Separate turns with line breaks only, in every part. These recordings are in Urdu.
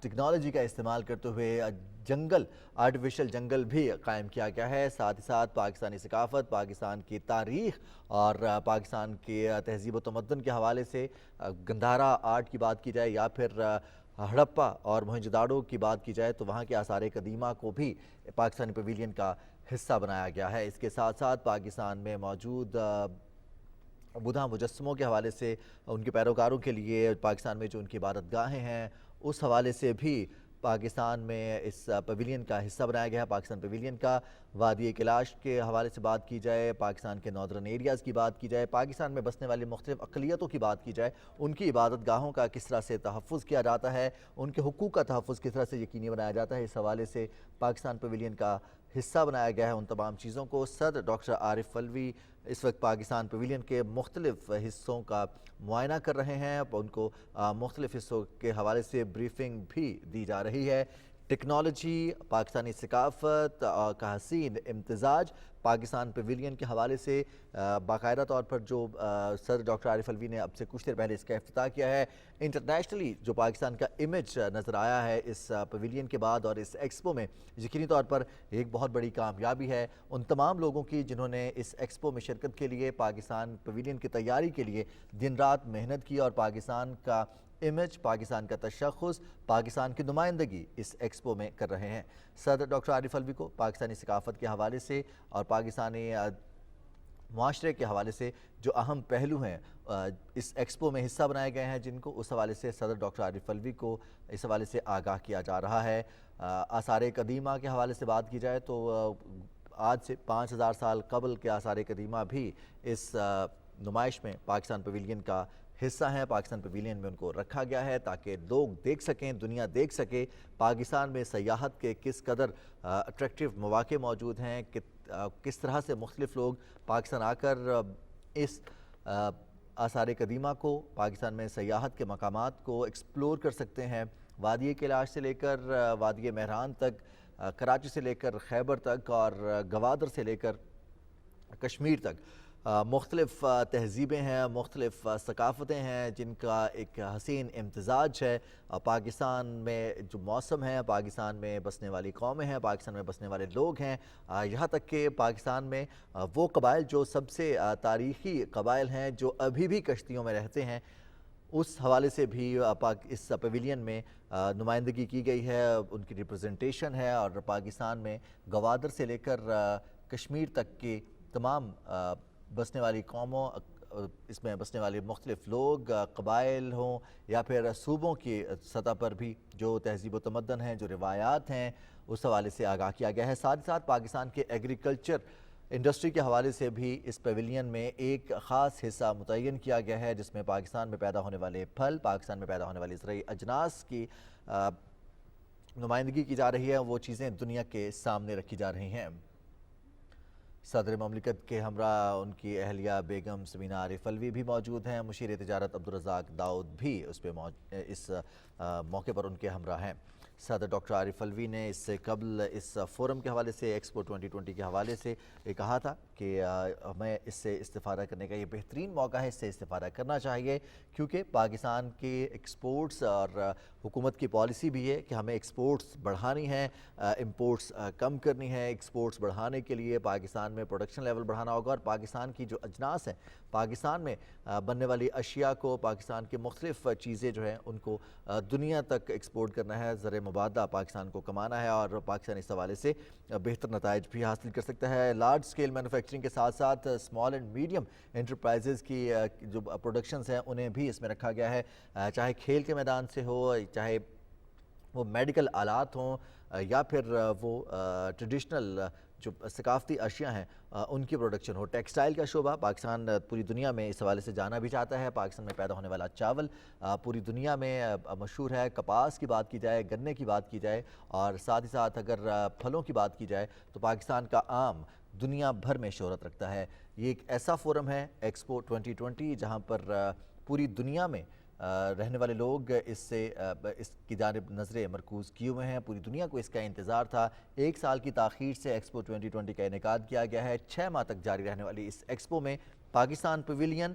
ٹیکنالوجی کا استعمال کرتے ہوئے جنگل آرٹیفیشل جنگل بھی قائم کیا گیا ہے. ساتھ ہی ساتھ پاکستانی ثقافت, پاکستان کی تاریخ اور پاکستان کی تہذیب و تمدن کے حوالے سے گندھارا آرٹ کی بات کی جائے یا پھر ہڑپا اور موہنجو-داڑو کی بات کی جائے تو وہاں کے آثار قدیمہ کو بھی پاکستانی پویلین کا حصہ بنایا گیا ہے. اس کے ساتھ ساتھ پاکستان میں موجود بدھا مجسموں کے حوالے سے ان کے پیروکاروں کے لیے پاکستان میں جو ان کی عبادت گاہیں ہیں اس حوالے سے بھی پاکستان میں اس پویلین کا حصہ بنایا گیا ہے. پاکستان پویلین کا وادی کیلاش کے حوالے سے بات کی جائے, پاکستان کے ناردرن ایریاز کی بات کی جائے, پاکستان میں بسنے والی مختلف اقلیتوں کی بات کی جائے, ان کی عبادت گاہوں کا کس طرح سے تحفظ کیا جاتا ہے, ان کے حقوق کا تحفظ کس طرح سے یقینی بنایا جاتا ہے, اس حوالے سے پاکستان پویلین کا حصہ بنایا گیا ہے. ان تمام چیزوں کو صدر ڈاکٹر عارف الوی اس وقت پاکستان پویلین کے مختلف حصوں کا معائنہ کر رہے ہیں. ان کو مختلف حصوں کے حوالے سے بریفنگ بھی دی جا رہی ہے. ٹیکنالوجی, پاکستانی ثقافت کا حسین امتزاج پاکستان پویلین کے حوالے سے باقاعدہ طور پر جو صدر ڈاکٹر عارف الوی نے اب سے کچھ دیر پہلے اس کا افتتاح کیا ہے. انٹرنیشنلی جو پاکستان کا امیج نظر آیا ہے اس پویلین کے بعد اور اس ایکسپو میں, یقینی طور پر ایک بہت بڑی کامیابی ہے ان تمام لوگوں کی جنہوں نے اس ایکسپو میں شرکت کے لیے, پاکستان پویلین کی تیاری کے لیے دن رات محنت کی اور پاکستان کا امیج, پاکستان کا تشخص, پاکستان کی نمائندگی اس ایکسپو میں کر رہے ہیں. صدر ڈاکٹر عارف الوی کو پاکستانی ثقافت کے حوالے سے اور پاکستانی معاشرے کے حوالے سے جو اہم پہلو ہیں اس ایکسپو میں حصہ بنائے گئے ہیں جن کو, اس حوالے سے صدر ڈاکٹر عارف الوی کو اس حوالے سے آگاہ کیا جا رہا ہے. آثار قدیمہ کے حوالے سے بات کی جائے تو آج سے 5000 سال قبل کے آثار قدیمہ بھی اس نمائش میں پاکستان پویلین کا حصہ ہیں. پاکستان پویلین میں ان کو رکھا گیا ہے تاکہ لوگ دیکھ سکیں, دنیا دیکھ سکے پاکستان میں سیاحت کے کس قدر اٹریکٹیو مواقع موجود ہیں, کس طرح سے مختلف لوگ پاکستان آ کر اس آثار قدیمہ کو, پاکستان میں سیاحت کے مقامات کو ایکسپلور کر سکتے ہیں. وادی کیلاش سے لے کر وادی مہران تک, کراچی سے لے کر خیبر تک اور گوادر سے لے کر کشمیر تک مختلف تہذیبیں ہیں, مختلف ثقافتیں ہیں جن کا ایک حسین امتزاج ہے. پاکستان میں جو موسم ہے, پاکستان میں بسنے والی قومیں ہیں, پاکستان میں بسنے والے لوگ ہیں, یہاں تک کہ پاکستان میں وہ قبائل جو سب سے تاریخی قبائل ہیں جو ابھی بھی کشتیوں میں رہتے ہیں, اس حوالے سے بھی اس پویلین میں نمائندگی کی گئی ہے, ان کی ریپرزنٹیشن ہے. اور پاکستان میں گوادر سے لے کر کشمیر تک کی تمام بسنے والی قوموں, اس میں بسنے والے مختلف لوگ, قبائل ہوں یا پھر صوبوں کی سطح پر بھی جو تہذیب و تمدن ہیں, جو روایات ہیں, اس حوالے سے آگاہ کیا گیا ہے. ساتھ ہی ساتھ پاکستان کے ایگریکلچر انڈسٹری کے حوالے سے بھی اس پویلین میں ایک خاص حصہ متعین کیا گیا ہے جس میں پاکستان میں پیدا ہونے والے پھل, پاکستان میں پیدا ہونے والی زرعی اجناس کی نمائندگی کی جا رہی ہے. وہ چیزیں دنیا کے سامنے رکھی جا رہی ہیں. صدر مملکت کے ہمراہ ان کی اہلیہ بیگم سمینہ عارف الوی بھی موجود ہیں. مشیر تجارت عبدالرزاق داؤد بھی اس موقع پر ان کے ہمراہ ہیں. صدر ڈاکٹر عارف الوی نے اس سے قبل اس فورم کے حوالے سے, ایکسپو 2020 کے حوالے سے یہ کہا تھا کہ ہمیں اس سے استفادہ کرنے کا یہ بہترین موقع ہے, اس سے استفادہ کرنا چاہیے کیونکہ پاکستان کے ایکسپورٹس اور حکومت کی پالیسی بھی ہے کہ ہمیں ایکسپورٹس بڑھانی ہے, امپورٹس کم کرنی ہے. ایکسپورٹس بڑھانے کے لیے پاکستان میں پروڈکشن لیول بڑھانا ہوگا اور پاکستان کی جو اجناس ہیں, پاکستان میں بننے والی اشیاء کو, پاکستان کے مختلف چیزیں جو ہیں ان کو دنیا تک ایکسپورٹ کرنا ہے, زر مبادلہ پاکستان کو کمانا ہے اور پاکستان اس حوالے سے بہتر نتائج بھی حاصل کر سکتا ہے. لارج سکیل مینوفیکچرنگ کے ساتھ ساتھ اسمال اینڈ میڈیم انٹرپرائزز کی جو پروڈکشنز ہیں انہیں بھی اس میں رکھا گیا ہے, چاہے کھیل کے میدان سے ہو, چاہے وہ میڈیکل آلات ہوں یا پھر وہ ٹریڈیشنل جو ثقافتی اشیاء ہیں ان کی پروڈکشن ہو. ٹیکسٹائل کا شعبہ پاکستان پوری دنیا میں اس حوالے سے جانا بھی چاہتا ہے. پاکستان میں پیدا ہونے والا چاول پوری دنیا میں مشہور ہے. کپاس کی بات کی جائے, گنے کی بات کی جائے اور ساتھ ہی ساتھ اگر پھلوں کی بات کی جائے تو پاکستان کا آم دنیا بھر میں شہرت رکھتا ہے. یہ ایک ایسا فورم ہے ایکسپو 2020 جہاں پر پوری دنیا میں رہنے والے لوگ اس کی جانب نظریں مرکوز کیے ہوئے ہیں. پوری دنیا کو اس کا انتظار تھا. 1 سال کی تاخیر سے ایکسپو 2020 کا انعقاد کیا گیا ہے. 6 ماہ تک جاری رہنے والی اس ایکسپو میں پاکستان پویلین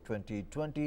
2020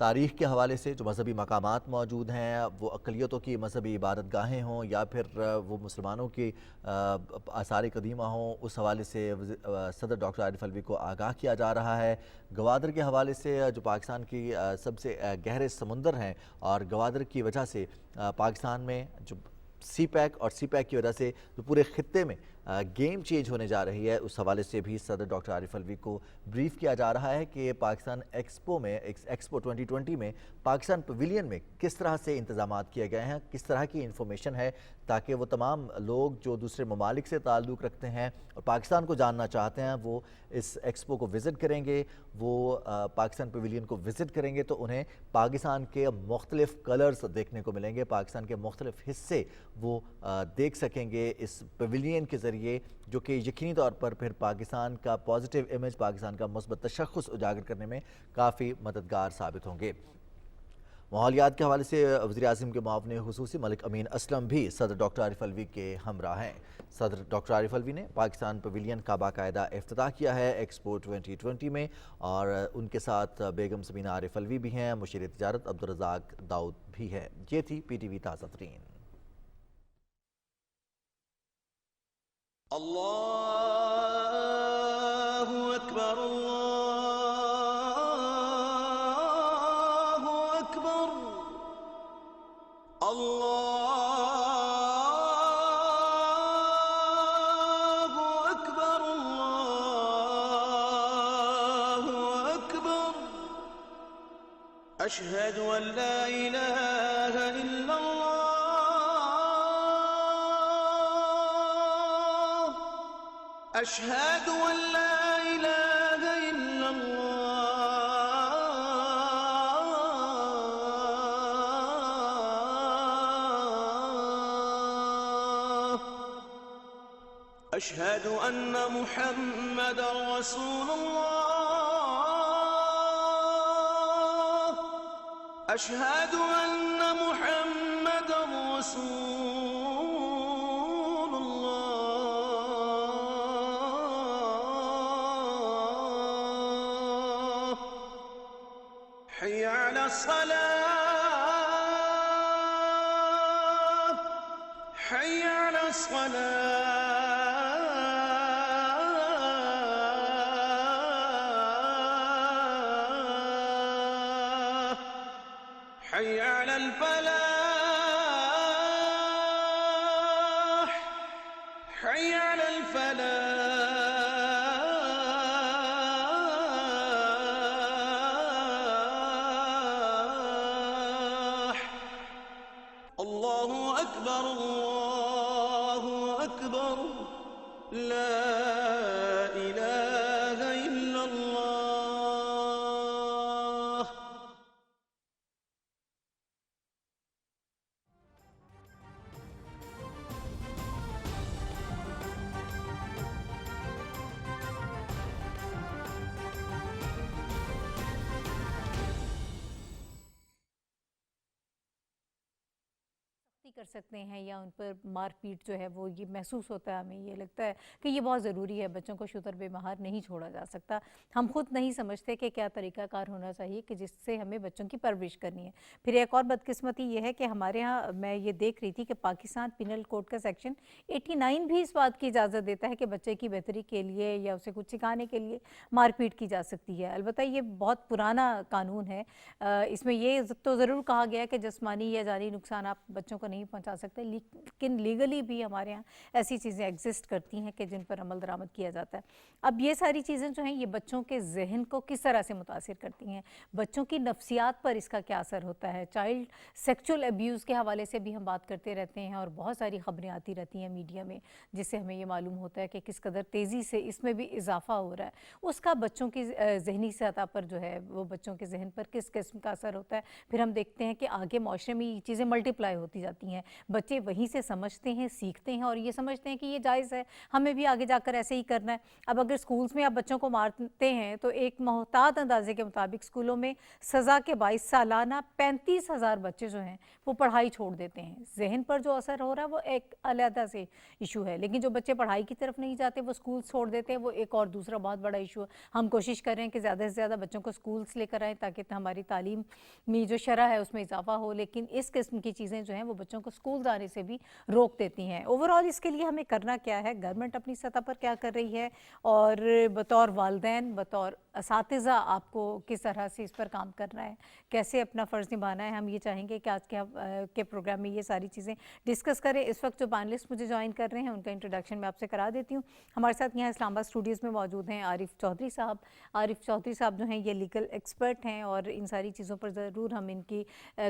تاریخ کے حوالے سے جو مذہبی مقامات موجود ہیں، وہ اقلیتوں کی مذہبی عبادت گاہیں ہوں یا پھر وہ مسلمانوں کی آثار قدیمہ ہوں، اس حوالے سے صدر ڈاکٹر عارف الوی کو آگاہ کیا جا رہا ہے۔ گوادر کے حوالے سے جو پاکستان کی سب سے گہرے سمندر ہیں، اور گوادر کی وجہ سے پاکستان میں جو سی پیک اور سی پیک کی وجہ سے جو پورے خطے میں گیم چینج ہونے جا رہی ہے، اس حوالے سے بھی صدر ڈاکٹر عارف الوی کو بریف کیا جا رہا ہے کہ پاکستان ایکسپو 2020 میں پاکستان پویلین میں کس طرح سے انتظامات کیے گئے ہیں، کس طرح کی انفارمیشن ہے، تاکہ وہ تمام لوگ جو دوسرے ممالک سے تعلق رکھتے ہیں اور پاکستان کو جاننا چاہتے ہیں، وہ اس ایکسپو کو وزٹ کریں گے، وہ پاکستان پویلین کو وزٹ کریں گے تو انہیں پاکستان کے مختلف کلرز دیکھنے کو ملیں گے، پاکستان کے مختلف حصے وہ دیکھ سکیں گے اس پویلین کے ذریعے، جو کہ یقینی طور پر پھر پاکستان کا پازیٹیو امیج، پاکستان کا مثبت تشخص اجاگر کرنے میں کافی مددگار ثابت ہوں گے۔ ماحولیات کے حوالے سے وزیر اعظم کے معاون خصوصی ملک امین اسلم بھی صدر ڈاکٹر عارف الوی کے ہمراہ ہیں۔ صدر ڈاکٹر عارف الوی نے پاکستان پویلین کا باقاعدہ افتتاح کیا ہے ایکسپو 2020 میں، اور ان کے ساتھ بیگم سمینہ عارف الوی بھی ہیں، مشیر تجارت عبدالرزاق داؤد بھی ہے۔ یہ تھی پی ٹی وی تازہ ترین۔
اللہ اکبر اللہ اکبر اللہ اکبر اللہ اکبر اشہد ان لا الہ الا اللہ أشهد أن لا إله إلا الله أشهد أن محمد رسول الله أشهد أن محمد رسول الله حي على الصلاة حي على الصلاة حي على الفلاح حي على الفلاح الله أكبر الله أكبر لا إله إلا الله
کر سکتے ہیں یا ان پر مار پیٹ جو ہے وہ یہ محسوس ہوتا ہے، ہمیں یہ لگتا ہے کہ یہ بہت ضروری ہے، بچوں کو شتر بے مہار نہیں چھوڑا جا سکتا۔ ہم خود نہیں سمجھتے کہ کیا طریقہ کار ہونا چاہیے کہ جس سے ہمیں بچوں کی پرورش کرنی ہے۔ پھر ایک اور بدقسمتی یہ ہے کہ ہمارے ہاں میں یہ دیکھ رہی تھی کہ پاکستان پینل کوڈ کا سیکشن 89 بھی اس بات کی اجازت دیتا ہے کہ بچے کی بہتری کے لیے یا اسے کچھ سکھانے کے لیے مار پیٹ کی جا سکتی ہے۔ البتہ یہ بہت پرانا قانون ہے، اس میں یہ تو ضرور کہا گیا ہے کہ جسمانی یا جانی نقصان آپ بچوں کو نہیں پہنچا سکتے، لیکن لیگلی بھی ہمارے ہاں ایسی چیزیں ایگزسٹ کرتی ہیں کہ جن پر عمل درآمد کیا جاتا ہے۔ اب یہ ساری چیزیں جو ہیں یہ بچوں کے ذہن کو کس طرح سے متاثر کرتی ہیں، بچوں کی نفسیات پر اس کا کیا اثر ہوتا ہے۔ چائلڈ سیکچول ایبیوز کے حوالے سے بھی ہم بات کرتے رہتے ہیں اور بہت ساری خبریں آتی رہتی ہیں میڈیا میں، جس سے ہمیں یہ معلوم ہوتا ہے کہ کس قدر تیزی سے اس میں بھی اضافہ ہو رہا ہے۔ اس کا بچوں کی ذہنی سطح پر جو ہے وہ بچوں کے ذہن پر کس قسم کا اثر ہوتا ہے، پھر ہم دیکھتے ہیں کہ آگے معاشرے میں یہ چیزیں ملٹیپلائی ہوتی جاتی ہیں۔ ہوتی ہیں, بچے وہیں سے سمجھتے ہیں, سیکھتے ہیں اور یہ سمجھتے ہیں کہ یہ جائز ہے, ہمیں بھی آگے جا کر ایسے ہی کرنا ہے. اب اگر سکولز میں آپ بچوں کو مارتے ہیں تو ایک محتاط اندازے کے مطابق سکولوں میں سزا کے باعث سالانہ 35,000 بچے جو ہیں وہ پڑھائی چھوڑ دیتے ہیں. ذہن پر جو اثر ہو رہا ہے وہ ایک علیحدہ سے ایشو ہے, لیکن جو بچے پڑھائی کی طرف نہیں جاتے وہ سکول چھوڑ دیتے ہیں, وہ ایک اور دوسرا بہت بڑا ایشو ہے. ہم کوشش کر رہے ہیں کہ زیادہ سے زیادہ بچوں کو سکولز لے کر آئیں تاکہ ہماری تعلیم میں جو شرح ہے اس میں اضافہ ہو, لیکن اس قسم کی چیزیں جو ہیں وہ بچوں کو سکول آنے سے بھی روک دیتی ہیں. اوورآل اس کے لیے ہمیں کرنا کیا ہے, گورنمنٹ اپنی سطح پر کیا کر رہی ہے, اور بطور والدین, بطور اساتذہ آپ کو کس طرح سے اس پر کام کرنا ہے, کیسے اپنا فرض نبھانا ہے. ہم یہ چاہیں گے کہ آج کے پروگرام میں یہ ساری چیزیں ڈسکس کریں. اس وقت جو پینلسٹ مجھے جوائن کر رہے ہیں ان کا انٹروڈکشن میں آپ سے کرا دیتی ہوں. ہمارے ساتھ یہاں اسلام آباد اسٹوڈیوز میں موجود ہیں عارف چودھری صاحب. عارف چودھری صاحب جو ہیں یہ لیگل ایکسپرٹ ہیں اور ان ساری چیزوں پر ضرور ہم ان کی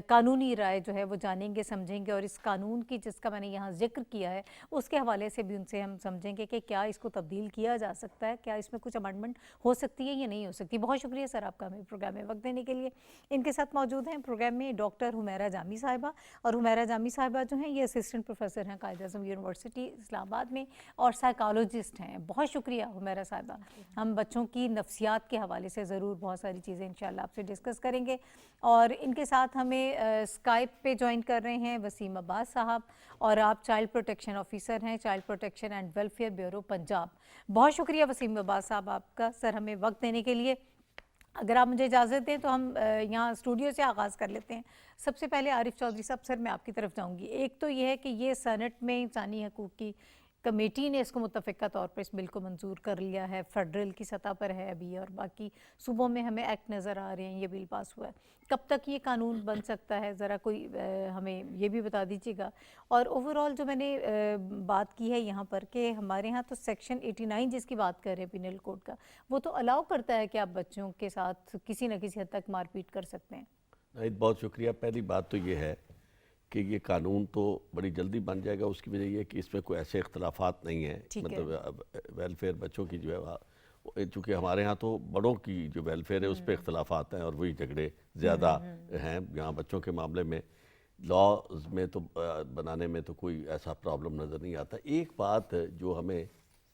قانونی رائے جو ہے وہ جانیں گے, سمجھیں گے, اور اس قانون کی جس کا میں نے یہاں ذکر کیا ہے اس کے حوالے سے بھی ان سے ہم سمجھیں گے کہ کیا اس کو تبدیل کیا جا سکتا ہے, کیا اس میں کچھ امنڈمنٹ ہو سکتی ہے یا نہیں ہو سکتی. بہت شکریہ سر آپ کا ہمیں پروگرام میں وقت دینے کے لیے. ان کے ساتھ موجود ہیں پروگرام میں ڈاکٹر حمیرہ جامی صاحبہ, اور حمیرہ جامی صاحبہ جو ہیں یہ اسسٹنٹ پروفیسر ہیں قائد اعظم یونیورسٹی اسلام آباد میں اور سائیکالوجسٹ ہیں. بہت شکریہ حمیرہ صاحبہ. ہم بچوں کی نفسیات کے حوالے سے ضرور بہت ساری چیزیں انشاءاللہ آپ سے ڈسکس کریں گے. اور ان کے ساتھ ہمیں اسکائپ پہ جوائن کر رہے ہیں وسیم عباس صاحب, اور آپ چائلڈ پروٹیکشن آفیسر ہیں child protection and welfare bureau Punjab. بہت شکریہ وسیم عباس صاحب آپ کا سر ہمیں وقت دینے کے لیے. اگر آپ مجھے اجازت دیں تو ہم یہاں اسٹوڈیو سے آغاز کر لیتے ہیں. سب سے پہلے عارف چودھری صاحب, سر میں آپ کی طرف جاؤں گی. ایک تو یہ ہے کہ یہ سینٹ میں انسانی حقوق کی کمیٹی نے اس کو متفقہ طور پر اس بل کو منظور کر لیا ہے, فیڈرل کی سطح پر ہے ابھی, اور باقی صوبوں میں ہمیں ایکٹ نظر آ رہے ہیں, یہ بل پاس ہوا ہے. کب تک یہ قانون بن سکتا ہے, ذرا کوئی ہمیں یہ بھی بتا دیجیے گا. اور اوورآل جو میں نے بات کی ہے یہاں پر کہ ہمارے ہاں تو سیکشن 89 جس کی بات کر رہے ہیں پینل کوڈ کا, وہ تو الاؤ کرتا ہے کہ آپ بچوں کے ساتھ کسی نہ کسی حد تک مار پیٹ کر سکتے ہیں.
بہت شکریہ. پہلی بات تو یہ ہے کہ یہ قانون تو بڑی جلدی بن جائے گا. اس کی وجہ یہ ہے کہ اس میں کوئی ایسے اختلافات نہیں ہیں, مطلب ویلفیئر بچوں کی جو ہے, چونکہ ہمارے ہاں تو بڑوں کی جو ویلفیئر ہے اس پہ اختلافات ہیں اور وہی جھگڑے زیادہ ہیں. یہاں بچوں کے معاملے میں لاز میں تو بنانے میں تو کوئی ایسا پرابلم نظر نہیں آتا. ایک بات جو ہمیں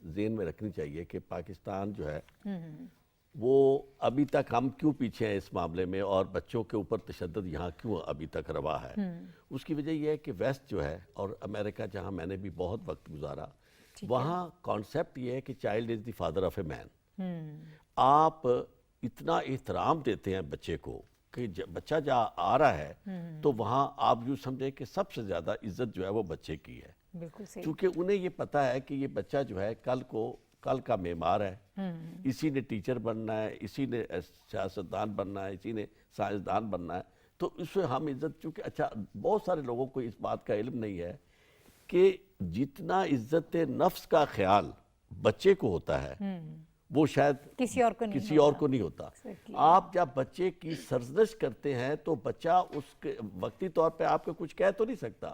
ذہن میں رکھنی چاہیے کہ پاکستان جو ہے وہ ابھی تک ہم کیوں پیچھے ہیں اس معاملے میں, اور بچوں کے اوپر تشدد یہاں کیوں ابھی تک روا ہے. اس کی وجہ یہ ہے کہ ویسٹ جو ہے اور امریکہ جہاں میں نے بھی بہت وقت گزارا, وہاں کانسیپٹ یہ ہے کہ child is the father of a man. آپ اتنا احترام دیتے ہیں بچے کو کہ بچہ جہاں آ رہا ہے تو وہاں آپ یوں سمجھیں کہ سب سے زیادہ عزت جو ہے وہ بچے کی ہے.
بالکل صحیح.
کیونکہ انہیں یہ پتہ ہے کہ یہ بچہ جو ہے کل کا معمار ہے, اسی نے ٹیچر بننا ہے, اسی نے سیاستدان بننا ہے, اسی نے سائنسدان بننا ہے. تو اس سے ہم عزت, چونکہ اچھا بہت سارے لوگوں کو اس بات کا علم نہیں ہے کہ جتنا عزت نفس کا خیال بچے کو ہوتا ہے وہ شاید
کسی اور کو نہیں
ہوتا. آپ جب بچے کی سرزنش کرتے ہیں تو بچہ اس کے وقتی طور پہ آپ کو کچھ کہہ تو نہیں سکتا,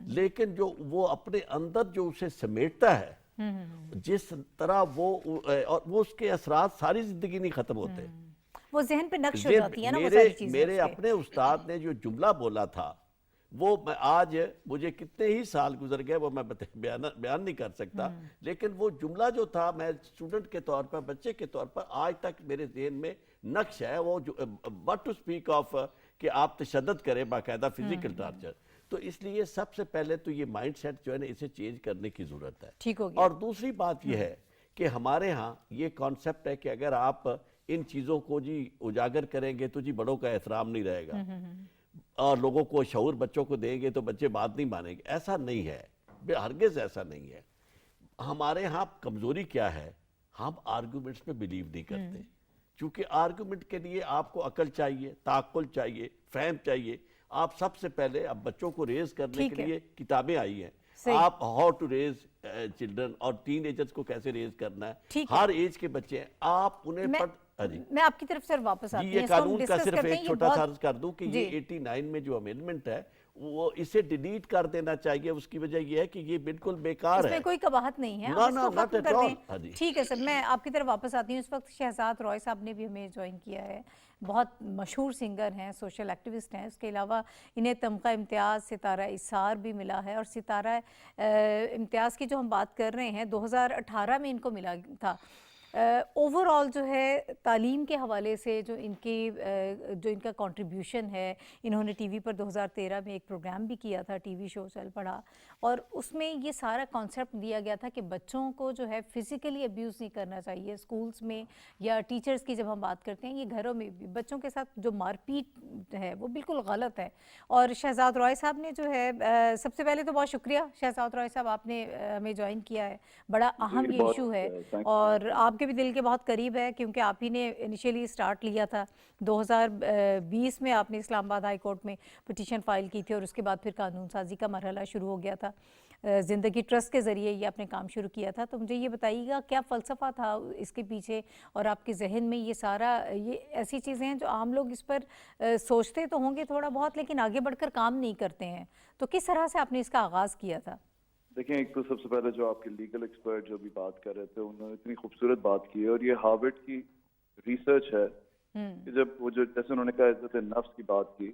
لیکن جو وہ اپنے اندر جو اسے سمیٹتا ہے, جس طرح وہ اس کے اثرات ساری زندگی نہیں ختم ہوتے,
وہ ذہن پہ نقش ہو جاتی ہے نا وہ ساری چیزیں.
میرے اپنے استاد نے جو جملہ بولا تھا وہ آج مجھے کتنے ہی سال گزر گئے وہ میں بیان نہیں کر سکتا, لیکن وہ جملہ جو تھا میں اسٹوڈنٹ کے طور پر, بچے کے طور پر آج تک میرے ذہن میں نقش ہے. وہ what to speak of کہ آپ تشدد کریں باقاعدہ فزیکل ٹارچر. تو اس لیے سب سے پہلے تو یہ مائنڈ سیٹ جو ہے نا اسے چینج کرنے کی ضرورت ہے.
ٹھیک ہو گیا.
اور دوسری بات یہ ہے کہ ہمارے ہاں یہ کانسیپٹ ہے کہ اگر آپ ان چیزوں کو اجاگر کریں گے تو بڑوں کا احترام نہیں رہے گا, اور لوگوں کو شعور بچوں کو دیں گے تو بچے بات نہیں مانیں گے. ایسا نہیں ہے, ہرگز ایسا نہیں ہے. ہمارے ہاں کمزوری کیا ہے, ہم آرگومنٹس پہ بلیو نہیں کرتے, چونکہ آرگومنٹ کے لیے آپ کو عقل چاہیے, تعقل چاہیے, فہم چاہیے. آپ سب سے پہلے اب بچوں کو ریز کرنے کے لیے کتابیں آئی ہیں, آپ ہاؤ ٹو ریز چلڈرن اور ٹین ایجرز کو کیسے ریز کرنا ہے, ہر ایج کے بچے ہیں, آپ انہیں
میں آپ کی طرف سے واپس آتی
جی
ہوں،
یہ
اس کو ہم
قانون کا
ڈسکس
صرف
کرتے
ایک
ہیں، یہ
چھوٹا سا
بہت
عرض کر دوں کہ یہ 89 میں جو امینڈمنٹ ہے وہ اسے ڈیلیٹ کر دینا چاہیے. اس کی وجہ یہ ہے کہ یہ بالکل بیکار
اس
ہے.
میں کوئی قباحت نہیں ہے،
نہ
آپ اس
نہ
کو
not
ختم
at
کر
all.
دیں.
ہاں جی.
ٹھیک ہے سر، میں آپ کی طرف واپس آتی ہوں. اس وقت شہزاد رائے صاحب نے بھی ہمیں جوائن کیا ہے، بہت مشہور سنگر ہیں، سوشل ایکٹیوسٹ ہیں. اس کے علاوہ انہیں تمغہ امتیاز ستارہ اسار بھی ملا ہے، اور ستارہ امتیاز کی جو ہم بات کر رہے ہیں 2018 میں ان کو ملا تھا. اوور آل جو ہے تعلیم کے حوالے سے جو ان کا کنٹریبیوشن ہے، انہوں نے ٹی وی پر 2013 میں ایک پروگرام بھی کیا تھا، ٹی وی شو چل پڑا، اور اس میں یہ سارا کانسیپٹ دیا گیا تھا کہ بچوں کو جو ہے فزیکلی ابیوز نہیں کرنا چاہیے اسکولز میں یا ٹیچرز کی. جب ہم بات کرتے ہیں یہ گھروں میں بھی بچوں کے ساتھ جو مار پیٹ ہے وہ بالکل غلط ہے. اور شہزاد رائے صاحب نے جو ہے سب سے پہلے تو بہت شکریہ شہزاد رائے صاحب، آپ نے ہمیں جوائن کیا ہے. بڑا اہم یہ ایشو ہے اور آپ کے بھی دل کے بہت قریب ہے، کیونکہ آپ ہی نے انیشیلی سٹارٹ لیا تھا 2020 میں. آپ نے اسلام آباد ہائی کورٹ میں پٹیشن فائل کی تھی اور اس کے بعد پھر قانون سازی کا مرحلہ شروع ہو گیا تھا. زندگی ٹرسٹ کے ذریعے یہ آپ نے کام شروع کیا تھا. تو مجھے یہ بتائیے گا کیا فلسفہ تھا اس کے پیچھے، اور آپ کے ذہن میں یہ سارا یہ ایسی چیزیں ہیں جو عام لوگ اس پر سوچتے تو ہوں گے تھوڑا بہت لیکن آگے بڑھ کر کام نہیں کرتے ہیں، تو کس طرح سے آپ نے اس کا آغاز کیا تھا؟
دیکھیں، ایک تو سب سے پہلے جو آپ کے لیگل ایکسپرٹ جو بھی بات کر رہے تھے انہوں نے اتنی خوبصورت بات کی ہے، اور یہ ہارورڈ کی ریسرچ ہے کہ جب وہ جو جیسے انہوں نے کہا عزت نفس کی بات کی،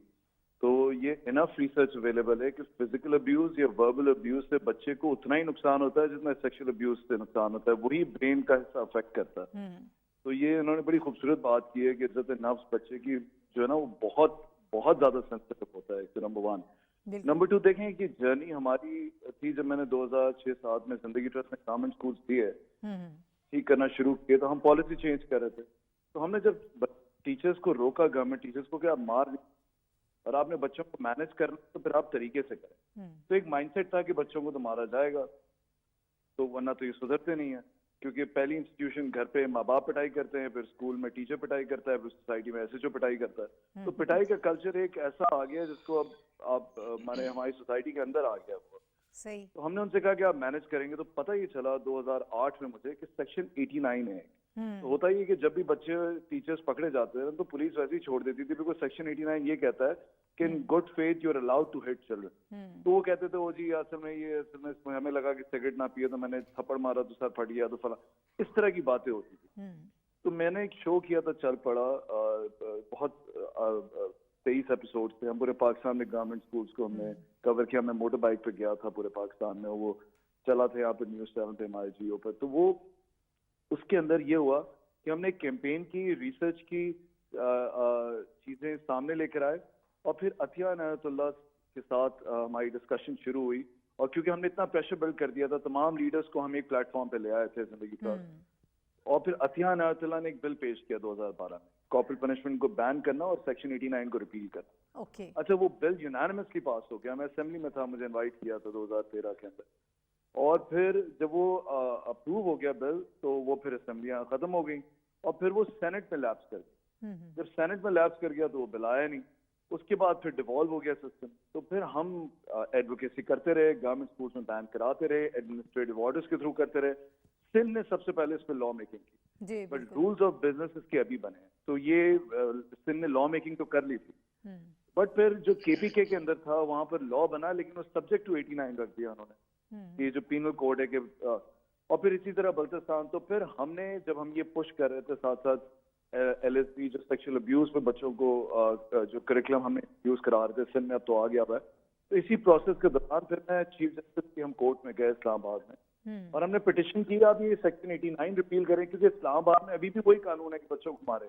تو یہ انف ریسرچ اویلیبل ہے کہ فزیکل ابیوز یا وربل ابیوز سے بچے کو اتنا ہی نقصان ہوتا ہے جتنا سیکشل ابیوز سے نقصان ہوتا ہے، وہی برین کا حصہ افیکٹ کرتا ہے. تو یہ انہوں نے بڑی خوبصورت بات کی ہے کہ عزت نفس بچے کی جو ہے نا وہ بہت بہت زیادہ سینسٹیو ہوتا ہے. نمبر 1. نمبر 2 دیکھیں کہ جرنی ہماری تھی جب میں نے 2006-07 میں زندگی ٹرسٹ میں گورنمنٹ اسکولز دیے ٹھیک کرنا شروع کیے، تو ہم پالیسی چینج کر رہے تھے. تو ہم نے جب ٹیچرز کو روکا، گورنمنٹ ٹیچرز کو کہ آپ مار نہیں اور آپ نے بچوں کو مینج کرنا تو پھر آپ طریقے سے کریں. تو ایک مائنڈ سیٹ تھا کہ بچوں کو تو مارا جائے گا، تو ورنہ تو یہ سدھرتے نہیں ہیں، کیونکہ پہلی انسٹیٹیوشن گھر پہ ماں باپ پٹائی کرتے ہیں، پھر اسکول میں ٹیچر پٹائی کرتا ہے، پھر سوسائٹی میں ایس ایچ او پٹائی کرتا ہے. تو پٹائی کا کلچر ایک ایسا آ گیا جس کو اب آپ ہماری سوسائٹی کے اندر آ گیا وہ.
صحیح.
تو ہم نے ان سے کہا کہ آپ مینج کریں گے. تو پتہ یہ چلا 2008 میں مجھے کہ سیکشن 89 ہے. تو ہوتا ہی ہے کہ جب بھی بچے ٹیچرز پکڑے جاتے ہیں تو پولیس ویسے ہی چھوڑ دیتی تھی، بیکاز سیکشن 89 یہ کہتا ہے کہ in good faith you are allowed to hit children. تو وہ کہتے تھے وہ جی اصل میں ہمیں لگا کہ سگریٹ نہ پیے تو میں نے تھپڑ مارا تو سر پھٹ گیا تو فلاں، اس طرح کی باتیں ہوتی تھی. تو میں نے ایک شو کیا تھا چل پڑا، بہت 23 ایپیسوڈ تھے. ہم پورے پاکستان میں گورنمنٹ اسکولس کو ہم نے کور کیا. میں موٹر بائک پہ گیا تھا پورے پاکستان میں، وہ چلا تھا یہاں پہ نیوز 7 پہ ہمارے جیو پر. تو وہ اس کے اندر یہ ہوا کہ ہم نے ایک کیمپین کی، ریسرچ کی، چیزیں سامنے لے کر آئے، اور پھر عطیہ عنایت اللہ کے ساتھ ہماری ڈسکشن شروع ہوئی. اور کیونکہ ہم نے اتنا پریشر بلڈ کر دیا تھا، تمام لیڈرز کو ہم ایک پلیٹ فارم پہ لے آئے تھے زندگی پر. اور پھر عطیہ عنایت اللہ نے ایک بل پیش کیا 2012 میں، کارپوریٹ پنشمنٹ کو بین کرنا اور سیکشن 89 کو ریپیل کرنا. اچھا، وہ بل یونانیمسلی پاس ہو گیا. میں اسمبلی میں تھا، مجھے انوائٹ کیا تھا 2013 کے اندر. اور پھر جب وہ اپروو ہو گیا بل تو وہ پھر اسمبلیاں ختم ہو گئیں، اور پھر وہ سینٹ میں لیپس کر گیا. جب سینٹ میں لیپس کر گیا تو وہ بل آیا نہیں. اس کے بعد پھر ڈیوالو ہو گیا سسٹم. تو پھر ہم ایڈوکیسی کرتے رہے، گورنمنٹ اسکولس میں بین کراتے رہے، ایڈمنسٹریٹو آرڈرز کے تھرو کرتے رہے. سندھ نے سب سے پہلے اس پہ لا میکنگ کی، بٹ رولز آف بزنس اس کے ابھی بنے ہیں. تو یہ سندھ نے لا میکنگ تو کر لی تھی، بٹ پھر جو کے پی کے اندر تھا وہاں پر لا بنا، لیکن وہ سبجیکٹ ٹو 89 رکھ دیا انہوں نے، یہ جو پینل کوڈ ہے کہ. اور پھر اسی طرح بلتستان. تو پھر ہم نے جب ہم یہ پش کر رہے تھے ساتھ ساتھ ایل ایس پی جو سیکشل ابیوز پہ بچوں کو جو کریکولم ہم نے یوز کرا رہے تھے سندھ میں، اب تو آ گیا ہے. تو اسی پروسیس کے دوران پھر میں چیف جسٹس کی ہم کورٹ میں گئے اسلام آباد میں، اور ہم نے پٹیشن کی آپ یہ سیکشن 89 ریپیل کریں، کیونکہ اسلام آباد میں ابھی بھی وہی قانون ہے کہ بچوں کو مارے.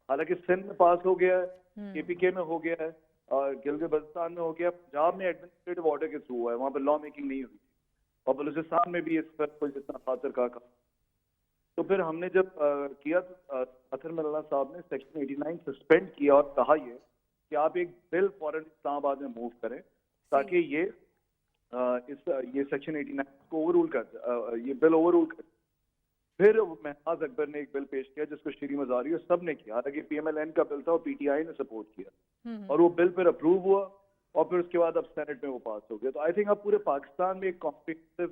حالانکہ سندھ میں پاس ہو گیا ہے، کے پی کے میں ہو گیا ہے، اور گلگت بلتستان میں ہو گیا، پنجاب میں ایڈمنسٹریٹو آرڈر کے تھرو ہوا ہے، وہاں پہ لا میکنگ نہیں ہوئی تھی، اور بلوچستان میں بھی اس پر کوئی جتنا خاطر کا. تو پھر ہم نے جب کیا تو اطہر ملانہ صاحب نے سیکشن 89 سسپینڈ کیا اور کہا یہ کہ آپ ایک بل فوراً اسلام آباد میں موو کریں تاکہ یہ سیکشن 89 کو اوور رول کر، یہ بل اوور رول کر. پھر محماز اکبر نے ایک بل پیش کیا جس کو شری مزاری اور سب نے کیا، حالانکہ پی ایم ایل این کا بل تھا اور پی ٹی آئی نے سپورٹ کیا، اور وہ بل پھر اپروو ہوا، اور پھر اس کے بعد اب سینٹ میں وہ پاس ہو گیا. تو آئی تھنک اب پورے پاکستان میں ایک کمپریہنسو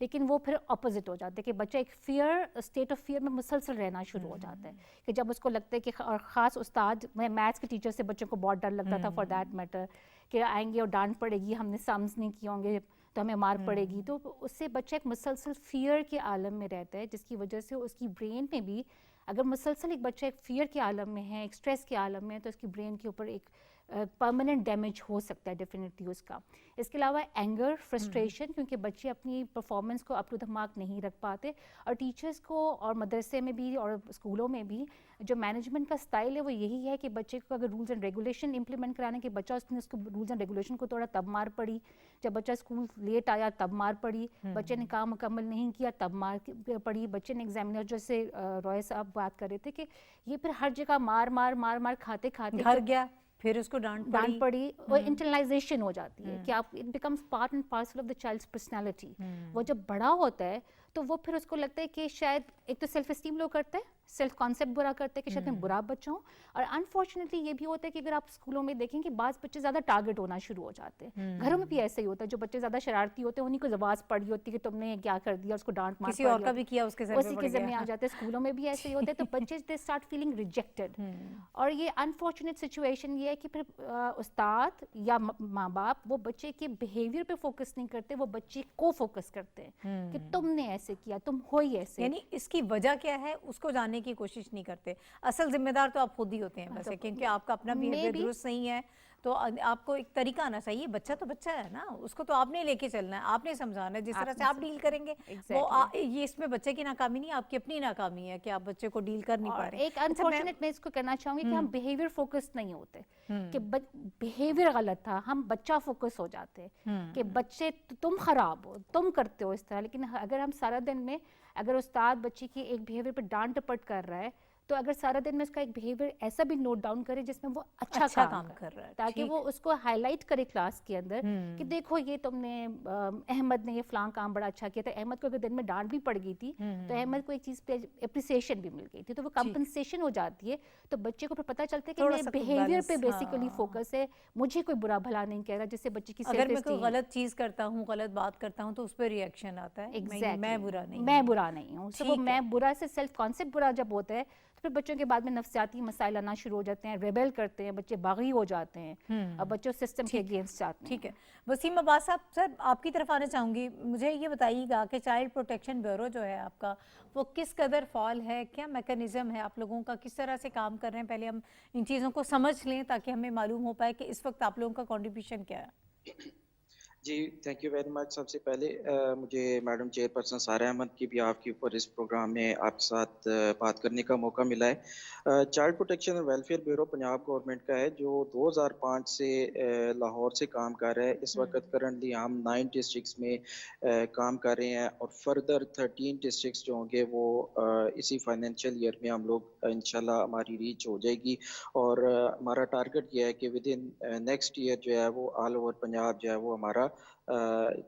لیکن وہ پھر اپوزٹ ہو جاتا ہے کہ بچہ ایک فیئر اسٹیٹ آف فیئر میں مسلسل رہنا شروع ہو جاتا ہے کہ جب اس کو لگتا ہے کہ اور خاص استاد میں میتھس کے ٹیچر سے بچوں کو بہت ڈر لگتا تھا فار دیٹ میٹر کہ آئیں گے اور ڈانٹ پڑے گی, ہم نے سمز نہیں کیے ہوں گے تو ہمیں مار پڑے گی, تو اس سے بچہ ایک مسلسل فیئر کے عالم میں رہتا ہے جس کی وجہ سے اس کی برین میں بھی اگر مسلسل ایک بچہ ایک فیئر کے عالم میں ہے, ایک سٹریس کے عالم میں ہے, تو اس کی برین کے اوپر ایک پرماننٹ ڈیمیج ہو سکتا ہے ڈیفینیٹلی اس کا. اس کے علاوہ اینگر, فرسٹریشن, کیونکہ بچے اپنی پرفارمنس کو اپ ٹو دا مارک نہیں رکھ پاتے, اور ٹیچرس کو اور مدرسے میں بھی اور اسکولوں میں بھی جو مینجمنٹ کا اسٹائل ہے وہ یہی ہے کہ بچے کو اگر رولز اینڈ ریگولیشن امپلیمنٹ کرانے کے بچہ اس نے اس کو رولز اینڈ ریگولیشن کو توڑا تب مار پڑی, جب بچہ اسکول لیٹ آیا تب مار پڑی, بچے نے کام مکمل نہیں کیا تب مار پڑی, بچے نے ایگزامینر جیسے روئے صاحب بات کر رہے تھے کہ یہ پھر ہر جگہ مار مار مار مار کھاتے کھاتے
گھر گیا پھر اس کو ڈانٹ
پڑی, وہ انٹرنلائزیشن ہو جاتی ہے کہ آپ it becomes part and parcel of the childs personality. وہ جب بڑا ہوتا ہے تو وہ پھر اس کو لگتا ہے کہ شاید ایک تو سیلف اسٹیم لو کرتا ہے, سیلف کانسیپٹ برا کرتا ہے کہ شاید میں برا بچہ ہوں, اور انفارچونیٹلی یہ بھی ہوتا ہے کہ اگر آپ اسکولوں میں دیکھیں کہ بعض بچے زیادہ ٹارگٹ ہونا شروع ہو جاتے ہیں, گھروں میں بھی ایسا ہی ہوتا ہے, جو بچے زیادہ شرارتی ہوتے ہیں انہیں کو آواز پڑی ہوتی ہے کہ تم نے کیا کر دیا, اس کو ڈانٹ مار
کسی اور کا بھی کیا اس کے
اسی کے ذمہ آ جاتے ہیں. اسکولوں میں بھی ایسے ہی ہوتے ہیں, تو بچے دے اسٹارٹ فیلنگ ریجیکٹڈ, اور یہ انفارچونیٹ سچویشن یہ ہے کہ پھر استاد یا ماں باپ وہ بچے کے بیہیویئر پہ فوکس نہیں کرتے, وہ بچے کو فوکس کرتے ہیں کہ تم نے ایسے کیا, تم ہو ہی ایسے.
یعنی اس کی وجہ کیا ہے اس کو جاننے کی کوشش نہیں کرتے. اصل ذمہ دار تو آپ خود ہی ہوتے ہیں ویسے, کیونکہ آپ کا اپنا بیہیویئر درست نہیں ہے, تو آپ کو ایک طریقہ آنا چاہیے. بچہ تو بچہ ہے نا, اس کو تو آپ نے لے کے چلنا ہے, آپ نے سمجھانا ہے, جس طرح سے آپ ڈیل کریں گے وہ یہ اس میں بچے کی ناکامی نہیں, آپ کی اپنی ناکامی ہے کہ آپ بچے کو ڈیل کر نہیں پا رہے.
ایک انفارچونیٹ میں اس کو کہنا چاہوں گی کہ ہم بیہیویئر فوکس نہیں ہوتے, کہ بیہیویئر غلط تھا, ہم بچہ فوکس ہو جاتے کہ بچے تم خراب ہو, تم کرتے ہو اس طرح. لیکن اگر ہم سارا دن میں اگر استاد بچی کی ایک بیہیویئر پہ ڈانٹ ڈپٹ کر رہا ہے, تو اگر سارا دن میں اس کا ایک بیہیویئر ایسا بھی نوٹ ڈاؤن کرے جس میں وہ اچھا کام کر رہا ہے, تاکہ وہ اس کو ہائی لائٹ کرے کلاس کے اندر کہ دیکھو یہ تم نے احمد نے یہ فلاں کام بڑا اچھا کیا تھا. احمد کو اگر دن میں ڈانٹ بھی پڑ گئی تھی تو احمد کو ایک چیز پہ اپریسیشن بھی مل گئی تھی, تو وہ کمپنسیشن ہو جاتی ہے. تو بچے کو پھر پتہ چلتا ہے کہ میرے بیہیویئر پہ بیسیکلی فوکس ہے, مجھے کوئی برا بھلا نہیں کہہ رہا, جس سے بچے کی
اگر میں کوئی غلط چیز کرتا ہوں, غلط بات کرتا ہوں, تو اس پہ ریئیکشن آتا ہے میں برا نہیں
ہوں. تو وہ میں برا سے سیلف کانسیپٹ برا جب ہوتا ہے تو پھر بچوں کے بعد میں نفسیاتی مسائل آنا شروع ہو جاتے ہیں, ریبیل کرتے ہیں, بچے باغی ہو جاتے ہیں, اور بچوں سسٹم کے اگینسٹ جاتے ہیں.
ٹھیک ہے, وسیم عباس صاحب, سر آپ کی طرف آنا چاہوں گی. مجھے یہ بتائیے گا کہ چائلڈ پروٹیکشن بیورو جو ہے آپ کا, وہ کس قدر فعال ہے, کیا میکانزم ہے آپ لوگوں کا, کس طرح سے کام کر رہے ہیں؟ پہلے ہم ان چیزوں کو سمجھ لیں تاکہ ہمیں معلوم ہو پائے کہ اس وقت آپ لوگوں کا کنٹریبیوشن کیا ہے.
جی تھینک یو ویری مچ. سب سے پہلے مجھے madam chairperson Sara Ahmed کی بھی آپ کے اوپر اس پروگرام میں آپ کے ساتھ بات کرنے کا موقع ملا ہے. Child protection and welfare bureau Punjab government کا ہے, جو 2005 سے لاہور سے کام کر رہا ہے. اس وقت کرنٹلی ہم 9 ڈسٹرکٹس میں کام کر رہے ہیں, اور فردر 13 ڈسٹرکٹس جو ہوں گے وہ اسی فائنینشیل ایئر میں ہم لوگ انشاءاللہ ہماری ریچ ہو جائے گی. اور ہمارا ٹارگٹ یہ ہے کہ ود ان نیکسٹ ایئر جو ہے وہ آل اوور پنجاب جو ہے وہ ہمارا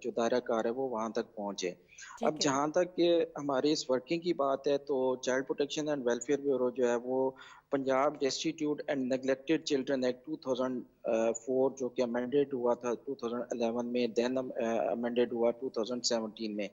جو دائرہ کار ہے وہ وہاں تک پہنچے. اب جہاں تک ہماری اس ورکنگ کی بات ہے, تو child protection and welfare bureau جو ہے وہ Punjab destitute and neglected children act 2004 جو کہ امینڈیڈ ہوا تھا 2011 میں, دین امینڈیڈ ہوا 2017 میں,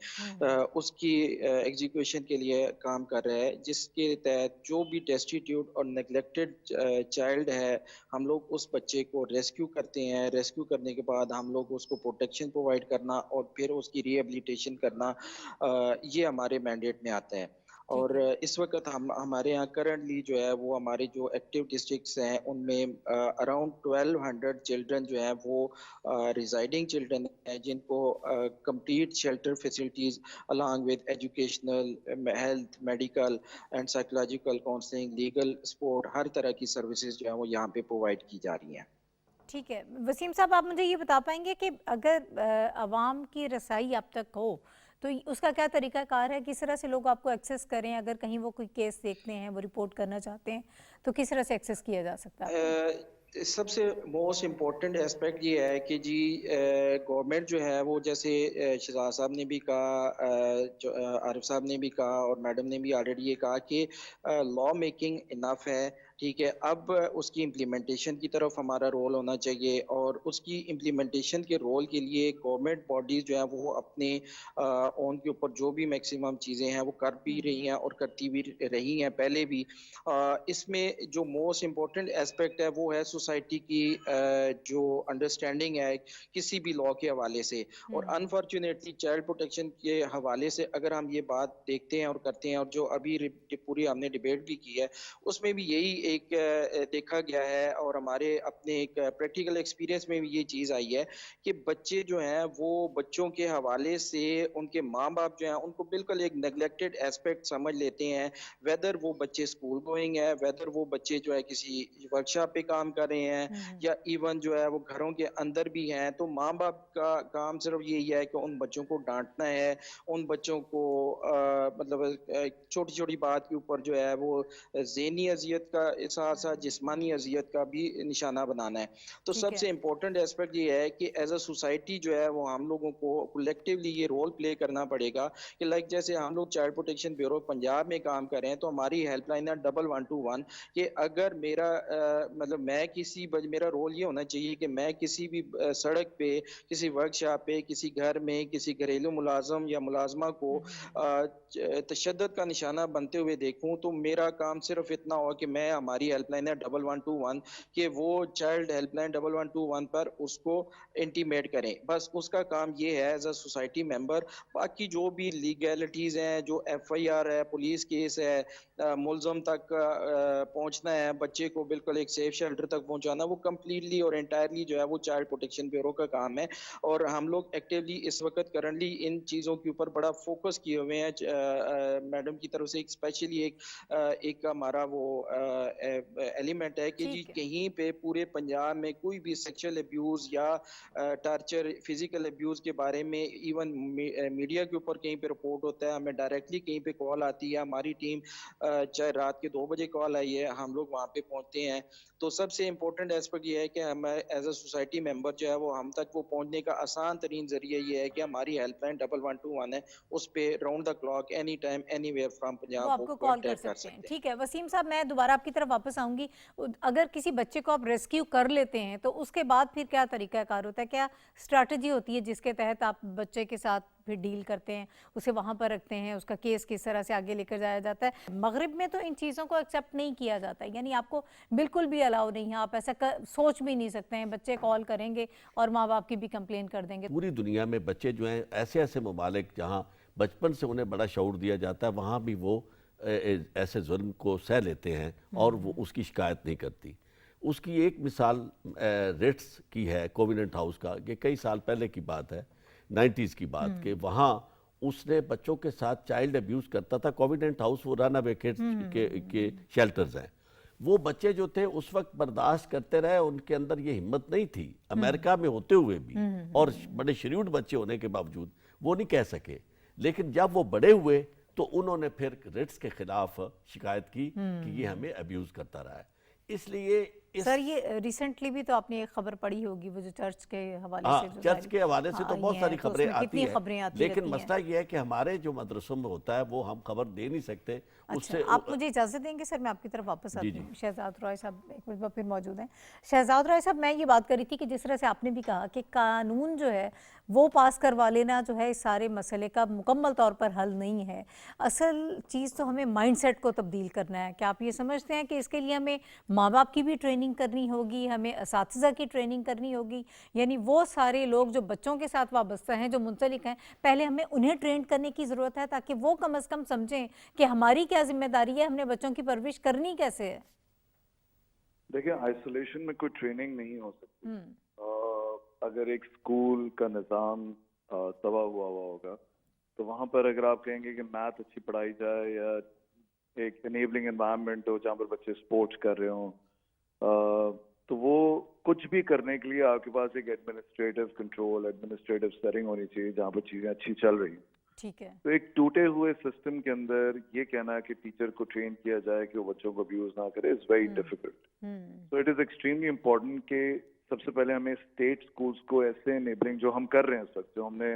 اس کی ایگزیکیوشن کے لیے کام کر رہا ہے, جس کے تحت جو بھی ڈیسٹیٹیوٹ اور نیگلیکٹڈ چائلڈ ہے ہم لوگ اس بچے کو ریسکیو کرتے ہیں. ریسکیو کرنے کے بعد ہم لوگ اس کو پروٹیکشن پرووائڈ کرنا اور پھر اس کی ری ایبلیٹیشن کرنا, یہ ہمارے مینڈیٹ میں آتا ہے. اور اس وقت ہمارے یہاں کرنٹلی جو ہے وہ ہمارے جو ایکٹیو ڈسٹرکٹس ہیں ان میں اراؤنڈ 1200 چلڈرن جو ہیں وہ ریزائڈنگ چلڈرن ہیں, جن کو complete shelter facilities along with educational, health, medical and psychological counselling, legal support, ہر طرح کی سروسز جو ہیں وہ یہاں پہ پرووائڈ کی جا رہی ہیں.
ٹھیک ہے وسیم صاحب, آپ مجھے یہ بتا پائیں گے کہ اگر عوام کی رسائی آپ تک ہو تو اس کا کیا طریقہ کار ہے, کس طرح سے لوگ آپ کو ایکسیس کریں؟ اگر کہیں وہ کوئی کیس دیکھتے ہیں, وہ رپورٹ کرنا چاہتے ہیں, تو کس طرح سے ایکسیس کیا جا سکتا ہے؟
سب سے موسٹ امپورٹنٹ اسپیکٹ یہ ہے کہ جی گورنمنٹ جو ہے وہ جیسے شہزاد صاحب نے بھی کہا, عارف صاحب نے بھی کہا, اور میڈم نے بھی آلریڈی یہ کہا کہ لا میکنگ انف ہے. ٹھیک ہے. اب اس کی امپلیمنٹیشن کی طرف ہمارا رول ہونا چاہیے, اور اس کی امپلیمنٹیشن کے رول کے لیے گورنمنٹ باڈیز جو ہیں وہ اپنے اون کے اوپر جو بھی میکسیمم چیزیں ہیں وہ کر بھی رہی ہیں اور کرتی بھی رہی ہیں پہلے بھی. اس میں جو موسٹ امپورٹنٹ ایسپیکٹ ہے وہ ہے سوسائٹی کی جو انڈرسٹینڈنگ ہے کسی بھی لا کے حوالے سے. اور انفارچونیٹلی چائلڈ پروٹیکشن کے حوالے سے اگر ہم یہ بات دیکھتے ہیں اور کرتے ہیں, اور جو ابھی پوری ہم نے ڈیبیٹ بھی کی ہے, اس میں بھی یہی ایک دیکھا گیا ہے, اور ہمارے اپنے ایک پریکٹیکل ایکسپیرینس میں بھی یہ چیز آئی ہے کہ بچے جو ہیں وہ بچوں کے حوالے سے ان کے ماں باپ جو ہیں ان کو بالکل ایک نیگلیکٹڈ ایسپیکٹ سمجھ لیتے ہیں, ویدر وہ بچے اسکول گوئنگ ہے, ویدر وہ بچے جو ہے کسی ورکشاپ پہ کام کر رہے ہیں, یا ایون جو ہے وہ گھروں کے اندر بھی ہیں. تو ماں باپ کا کام صرف یہی ہے کہ ان بچوں کو ڈانٹنا ہے, ان بچوں کو مطلب چھوٹی چھوٹی بات کے اوپر جو ہے وہ ذہنی اذیت کا ساتھ ساتھ جسمانی اذیت کا بھی نشانہ بنانا ہے. تو سب سے امپورٹنٹ ایسپیکٹ یہ ہے کہ ایز اے سوسائٹی جو ہے وہ ہم لوگوں کو کولیکٹیولی یہ رول پلے کرنا پڑے گا کہ لائک جیسے ہم لوگ چائلڈ پروٹیکشن بیورو پنجاب میں کام کر رہے ہیں, تو ہماری ہیلپ لائن ہے 1121, کہ اگر میرا مطلب میں کسی میرا رول یہ ہونا چاہیے کہ میں کسی بھی سڑک پہ, کسی ورک شاپ پہ, کسی گھر میں کسی گھریلو ملازم یا ملازمہ کو تشدد کا نشانہ بنتے ہوئے دیکھوں, تو میرا کام صرف اتنا ہو کہ میں, ہماری ہیلپ لائن ہے 1121, کہ وہ چائلڈ ہیلپ لائن 1121 پر اس کو انٹیمیٹ کریں. بس اس کا کام یہ ہے ایز اے سوسائٹی ممبر. باقی جو بھی لیگیلٹیز ہیں, جو ایف آئی آر ہے, پولیس کیس ہے, ملزم تک پہنچنا ہے, بچے کو بالکل ایک سیف شیلٹر تک پہنچانا, وہ کمپلیٹلی اور انٹائرلی جو ہے وہ چائلڈ پروٹیکشن بیورو کا کام ہے. اور ہم لوگ ایکٹیولی اس وقت کرنٹلی ان چیزوں کے اوپر بڑا فوکس کیے ہوئے ہیں. میڈم کی طرف سے اسپیشلی ایک ہمارا وہ ایلیمنٹ ہے کہ جی کہیں پہ پورے پنجاب میں کوئی بھی سیکشل ابیوز یا ٹارچر, فزیکل ابیوز کے بارے میں ایون میڈیا کے اوپر کہیں پہ رپورٹ ہوتا ہے, ہمیں ڈائریکٹلی کہیں پہ کال آتی ہے, ہماری ٹیم چاہے رات کے 2 بجے کال آئی ہے, ہم لوگ وہاں پہ پہنچتے ہیں. تو سب سے امپورٹنٹ ایسپیکٹ یہ ہے کہ ہم ایز اے سوسائٹی ممبر جو ہے وہ ہم تک وہ پہنچنے کا آسان ترین ذریعہ یہ ہے کہ ہماری ہیلپ لائن 1121 ہے, اس پہ round the clock any time any where from
وہ
پنجاب
آپ کو کال کر سکتے ہیں. ٹھیک ہے وسیم صاحب, میں دوبارہ آپ کی طرف واپس آؤں گی. اگر کسی بچے کو آپ ریسکیو کر لیتے ہیں تو اس کے بعد پھر کیا طریقہ کار ہوتا ہے, کیا اسٹریٹجی ہوتی ہے جس کے تحت آپ بچے کے ساتھ پھر ڈیل کرتے ہیں, اسے وہاں پر رکھتے ہیں, اس کا کیس کس طرح سے آگے لے کر جایا جاتا ہے؟ مغرب میں تو ان چیزوں کو ایکسیپٹ نہیں کیا جاتا, یعنی آپ کو بالکل بھی الاؤ نہیں ہے, آپ ایسا سوچ بھی نہیں سکتے ہیں, بچے کال کریں گے اور ماں باپ کی بھی کمپلین کر دیں گے.
پوری دنیا میں بچے جو ہیں ایسے ممالک جہاں بچپن سے انہیں بڑا شعور دیا جاتا ہے, وہاں بھی وہ ایسے ظلم کو سہ لیتے ہیں اور وہ اس کی شکایت نہیں کرتی. اس کی ایک مثال ریٹس کی ہے, کوویننٹ ہاؤس کا, کہ کئی سال پہلے کی بات ہے, 90s کی بات, کہ وہاں اس نے بچوں کے ساتھ چائلڈ ابیوز کرتا تھا. کوویننٹ ہاؤس وہ رن اوے کڈز کے شیلٹرز ہیں. وہ بچے جو تھے اس وقت برداشت کرتے رہے, ان کے اندر یہ ہمت نہیں تھی, امریکہ میں ہوتے ہوئے بھی اور بڑے شریوڈ بچے ہونے کے باوجود وہ نہیں کہہ سکے. لیکن جب وہ بڑے ہوئے تو انہوں نے پھر ریٹس کے خلاف شکایت کی کہ یہ ہمیں ابیوز کرتا رہا ہے. اس لیے
سر یہ ریسنٹلی بھی تو آپ نے ایک خبر پڑھی ہوگی, وہ جو چرچ کے حوالے سے,
چرچ کے حوالے سے تو بہت ساری خبریں آتی ہیں, لیکن مسئلہ یہ ہے کہ ہمارے جو مدرسوں میں ہوتا ہے وہ ہم خبر دے نہیں سکتے.
اچھا, آپ مجھے اجازت دیں گے سر, میں آپ کی طرف واپس آتی ہوں. شہزاد رائے صاحب ایک مرتبہ پھر موجود ہیں. شہزاد رائے صاحب, میں یہ بات کر رہی تھی کہ جس طرح سے آپ نے بھی کہا کہ قانون جو ہے وہ پاس کروا لینا جو ہے اس سارے مسئلے کا مکمل طور پر حل نہیں ہے. اصل چیز تو ہمیں مائنڈ سیٹ کو تبدیل کرنا ہے. کیا آپ یہ سمجھتے ہیں کہ اس کے لیے ہمیں ماں باپ کی بھی ٹریننگ کرنی ہوگی, ہمیں اساتذہ کی ٹریننگ کرنی ہوگی, یعنی وہ سارے لوگ جو بچوں کے ساتھ وابستہ ہیں, جو منسلک ہیں, پہلے ہمیں انہیں ٹرین کرنے کی ضرورت ہے تاکہ وہ کم از کم سمجھیں کہ ہماری کیا ذمہ داری ہے, ہم نے بچوں کی پرورش کرنی کیسے ہے.
دیکھیں, آئسولیشن میں کوئی ٹریننگ نہیں ہو سکتی. اگر ایک اسکول کا نظام تباہ ہوا ہوگا تو وہاں پر اگر آپ کہیں گے کہ میتھ اچھی پڑھائی جائے یا ایک انیبلنگ انوائرمنٹ ہو جہاں پر بچے اسپورٹس کر رہے ہوں, تو وہ کچھ بھی کرنے کے لیے آپ کے پاس ایک ایڈمنسٹریٹو کنٹرول, ایڈمنسٹریٹو سیٹنگ ہونی چاہیے جہاں پر چیزیں اچھی چل رہی ہیں.
ٹھیک ہے.
تو ایک ٹوٹے ہوئے سسٹم کے اندر یہ کہنا ہے کہ ٹیچر کو ٹرین کیا جائے کہ وہ بچوں کو ابیوز نہ کرے, is very difficult. So it is extremely important کہ سب سے پہلے ہمیں اسٹیٹ اسکولس کو ایسے انیبلنگ, جو ہم کر رہے ہیں اس وقت, جو ہم نے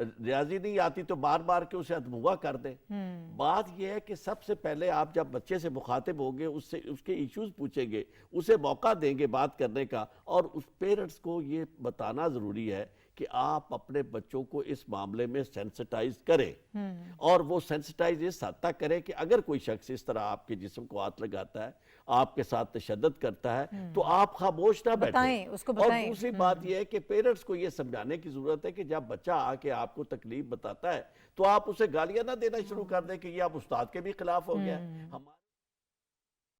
ریاضی نہیں آتی تو بار بار کے اسے ادمغہ کر دیں. بات یہ ہے کہ سب سے پہلے آپ جب بچے سے مخاطب ہوں گے اس کے ایشوز پوچھیں گے, اسے موقع دیں گے بات کرنے کا, اور اس پیرنٹس کو یہ بتانا ضروری ہے کہ آپ اپنے بچوں کو اس معاملے میں سینسٹائز کریں, اور وہ سینسٹائز اس حد تک کریں کہ اگر کوئی شخص اس طرح آپ کے جسم کو ہاتھ لگاتا ہے, آپ کے ساتھ تشدد کرتا ہے, تو آپ خاموش نہ بیٹھیں.
اس کو
اور
بتائیں.
دوسری بات یہ ہے کہ پیرنٹس کو یہ سمجھانے کی ضرورت ہے کہ جب بچہ آ کے آپ کو تکلیف بتاتا ہے تو آپ اسے گالیاں نہ دینا شروع کر دیں کہ یہ اب استاد کے بھی خلاف ہو گیا ہے.